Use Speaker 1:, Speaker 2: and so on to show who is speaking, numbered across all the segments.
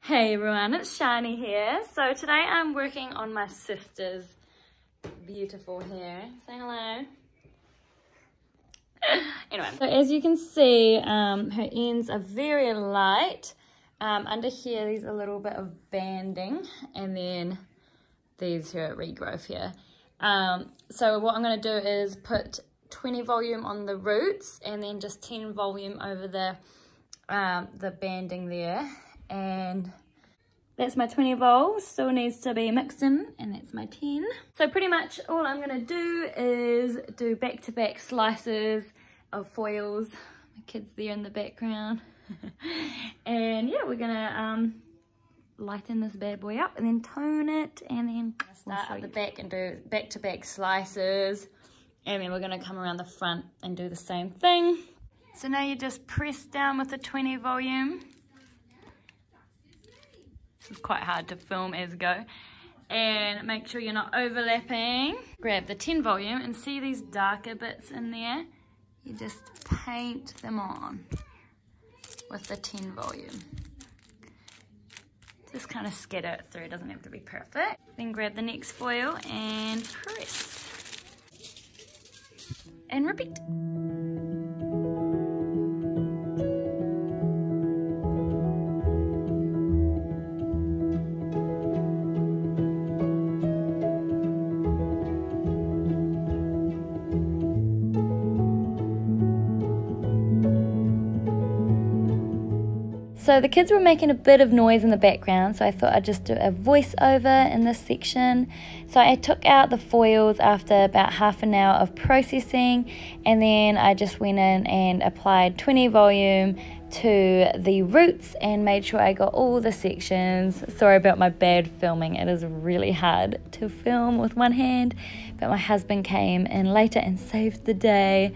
Speaker 1: Hey everyone, it's Shani here. So today I'm working on my sister's beautiful hair. Say hello. Anyway, so as you can see, her ends are very light. Under here, there's a little bit of banding, and then there's her regrowth here. So what I'm going to do is put 20 volume on the roots, and then just 10 volume over the banding there. And that's my 20 vols, still needs to be mixed in, and that's my 10. So pretty much all I'm gonna do is do back-to-back slices of foils. My kid's there in the background. And yeah, we're gonna lighten this bad boy up and then tone it, and then start at the back and do back-to-back slices. And then we're gonna come around the front and do the same thing. So now you just press down with the 20 volume. This is quite hard to film as go. And make sure you're not overlapping. Grab the 10 volume and see these darker bits in there? You just paint them on with the 10 volume. Just kind of scatter it through, it doesn't have to be perfect. Then grab the next foil and press. And repeat. So the kids were making a bit of noise in the background, so I thought I'd just do a voiceover in this section. So I took out the foils after about half an hour of processing, and then I just went in and applied 20 volume to the roots and made sure I got all the sections. Sorry about my bad filming, it is really hard to film with one hand, but my husband came in later and saved the day.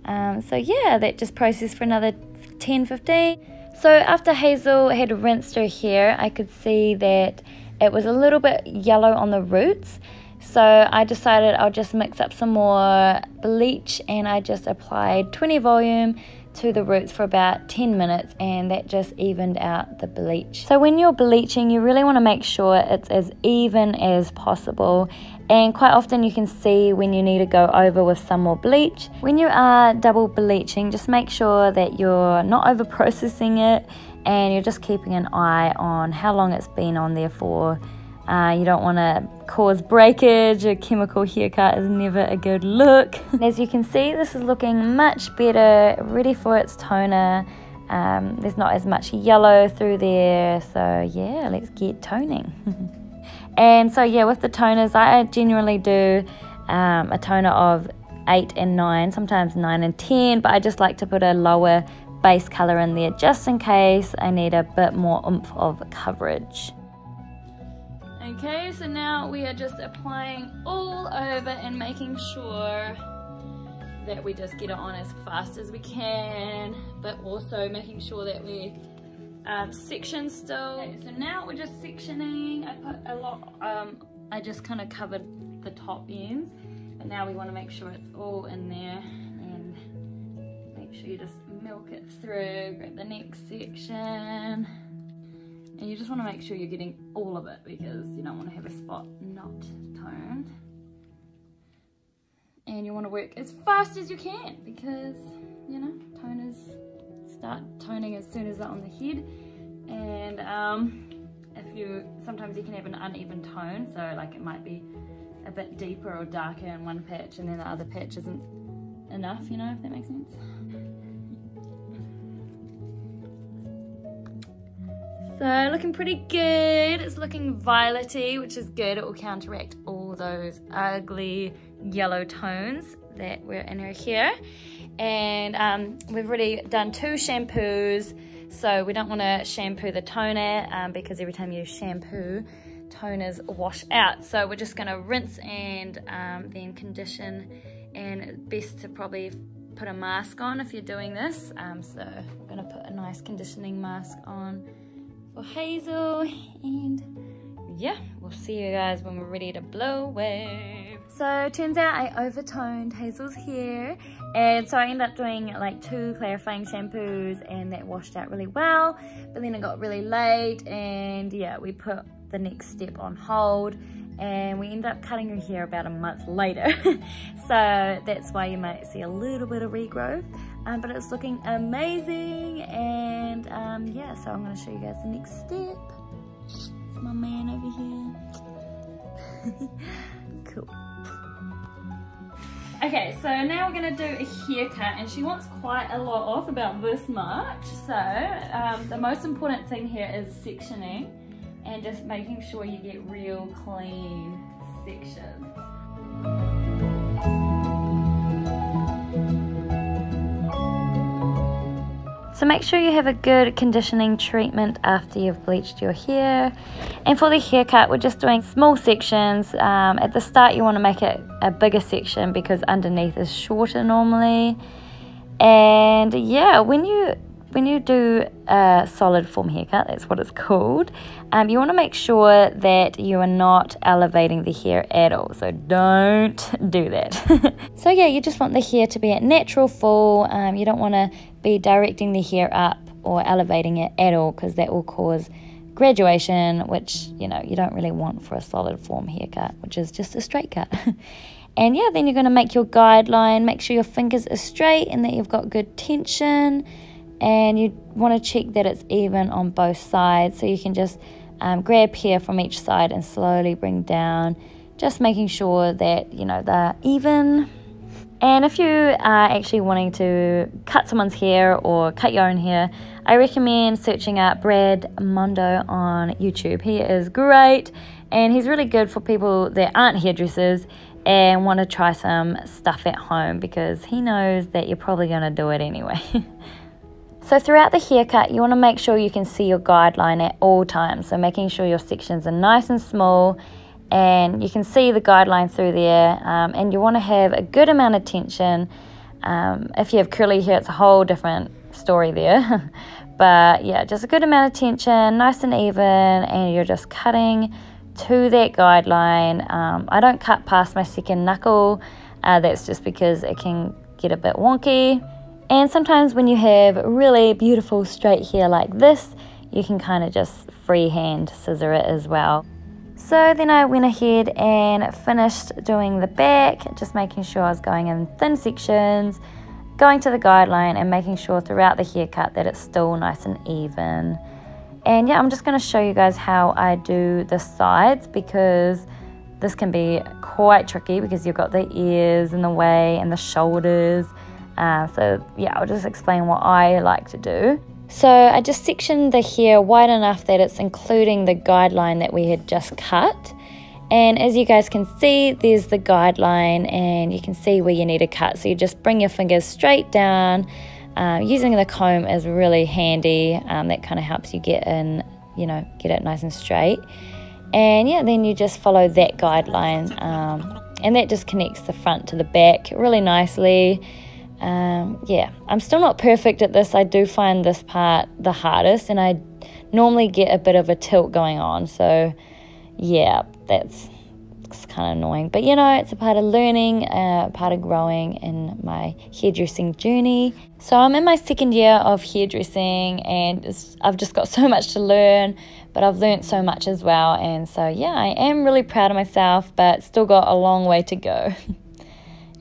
Speaker 1: So yeah, that just processed for another 10-15. So after Hazel had rinsed her hair, I could see that it was a little bit yellow on the roots. So I decided I'll just mix up some more bleach, and I just applied 20 volume to the roots for about 10 minutes, and that just evened out the bleach. So when you're bleaching, you really want to make sure it's as even as possible, and quite often you can see when you need to go over with some more bleach. When you are double bleaching, just make sure that you're not over processing it, and you're just keeping an eye on how long it's been on there for. You don't want to cause breakage. A chemical haircut is never a good look. As you can see, this is looking much better, ready for its toner. There's not as much yellow through there, so yeah, let's get toning. And so yeah, with the toners, I generally do a toner of 8 and 9, sometimes 9 and 10, but I just like to put a lower base color in there just in case I need a bit more oomph of coverage. Okay, so now we are just applying all over and making sure that we just get it on as fast as we can, but also making sure that we section still. Okay, so now we're just sectioning. I put a lot, I just kind of covered the top ends, but now we want to make sure it's all in there, and make sure you just milk it through. Grab the next section. And you just want to make sure you're getting all of it, because you don't want to have a spot not toned. And you want to work as fast as you can, because, you know, toners start toning as soon as they're on the head. And sometimes you can have an uneven tone, so like it might be a bit deeper or darker in one patch, and then the other patch isn't enough, you know, if that makes sense. So looking pretty good. It's looking violety, which is good. It will counteract all those ugly yellow tones that were in her hair. And we've already done 2 shampoos, so we don't want to shampoo the toner because every time you shampoo, toners wash out. So we're just going to rinse and then condition, and best to probably put a mask on if you're doing this. So we're going to put a nice conditioning mask on for Hazel, and yeah, we'll see you guys when we're ready to blow wave. So it turns out I overtoned Hazel's hair, and so I ended up doing like 2 clarifying shampoos, and that washed out really well. But then it got really late, and yeah, we put the next step on hold, and we ended up cutting her hair about a month later. So that's why you might see a little bit of regrowth, but it's looking amazing. And yeah, so I'm going to show you guys the next step. It's my man over here. Cool. Okay, so now we're going to do a haircut, and she wants quite a lot off, about this much. So the most important thing here is sectioning and just making sure you get real clean sections. So make sure you have a good conditioning treatment after you've bleached your hair. And for the haircut, we're just doing small sections. At the start, you want to make it a bigger section because underneath is shorter normally. And yeah, when you do a solid form haircut, that's what it's called, you want to make sure that you are not elevating the hair at all. So don't do that. So yeah, you just want the hair to be at natural full. You don't want to be directing the hair up or elevating it at all, because that will cause graduation, which you don't really want for a solid form haircut, which is just a straight cut. And yeah, then you're going to make your guideline. Make sure your fingers are straight and that you've got good tension. And you want to check that it's even on both sides, so you can just grab hair from each side and slowly bring down, just making sure that they're even. And if you are actually wanting to cut someone's hair or cut your own hair, I recommend searching out Brad Mondo on YouTube. He is great, and he's really good for people that aren't hairdressers and want to try some stuff at home, because he knows that you're probably going to do it anyway. So throughout the haircut, you want to make sure you can see your guideline at all times. So making sure your sections are nice and small and you can see the guideline through there. And you want to have a good amount of tension. If you have curly hair, it's a whole different story there. But yeah, just a good amount of tension, nice and even, and you're just cutting to that guideline. I don't cut past my second knuckle. That's just because it can get a bit wonky. And sometimes when you have really beautiful straight hair like this, you can kind of just freehand scissor it as well. So then I went ahead and finished doing the back, just making sure I was going in thin sections, going to the guideline and making sure throughout the haircut that it's still nice and even. And yeah, I'm just going to show you guys how I do the sides, because this can be quite tricky because you've got the ears in the way and the shoulders. So yeah, I'll just explain what I like to do. So I just sectioned the hair wide enough that it's including the guideline that we had just cut. And as you guys can see, there's the guideline and you can see where you need to cut. So you just bring your fingers straight down. Using the comb is really handy. That kind of helps you get in, get it nice and straight. And yeah, then you just follow that guideline. And that just connects the front to the back really nicely. Yeah, I'm still not perfect at this. I do find this part the hardest, and I normally get a bit of a tilt going on. So yeah, it's kind of annoying, but it's a part of learning, part of growing in my hairdressing journey. So I'm in my second year of hairdressing, and I've just got so much to learn, but I've learned so much as well. And so yeah, I am really proud of myself, but still got a long way to go.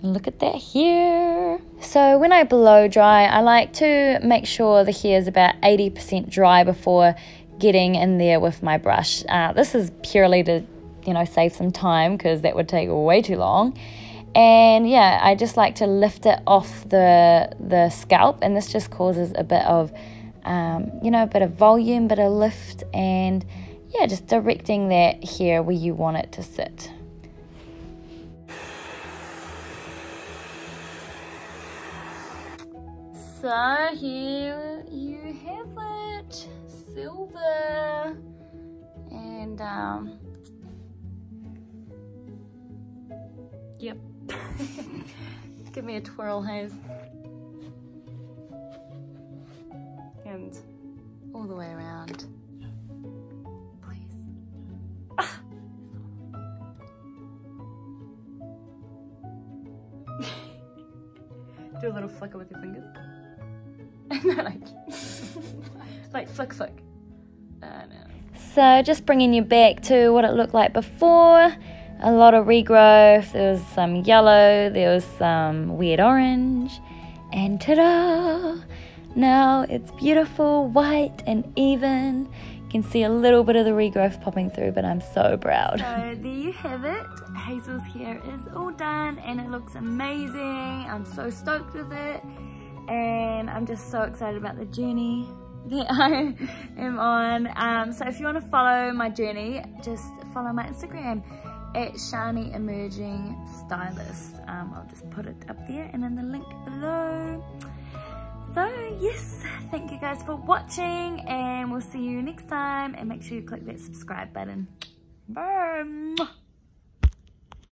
Speaker 1: Look at that hair. So when I blow dry, I like to make sure the hair is about 80% dry before getting in there with my brush. This is purely to save some time, because that would take way too long. And yeah, I just like to lift it off the scalp, and this just causes a bit of a bit of volume, bit of lift, and yeah, just directing that hair where you want it to sit. So here you have it, silver, and yep. Give me a twirl, Hayes, and all the way around, please. do a little flicker with your fingers. No, like flick. No. So just bringing you back to what it looked like before. A lot of regrowth. There was some yellow. There was some weird orange. And ta-da! Now it's beautiful, white and even. You can see a little bit of the regrowth popping through, but I'm so proud. So there you have it. Hazel's hair is all done and it looks amazing. I'm so stoked with it. And I'm just so excited about the journey that I am on. So if you want to follow my journey, just follow my Instagram at Shani Emerging Stylist. I'll just put it up there and in the link below. So yes, thank you guys for watching and we'll see you next time, and make sure you click that subscribe button. Bye.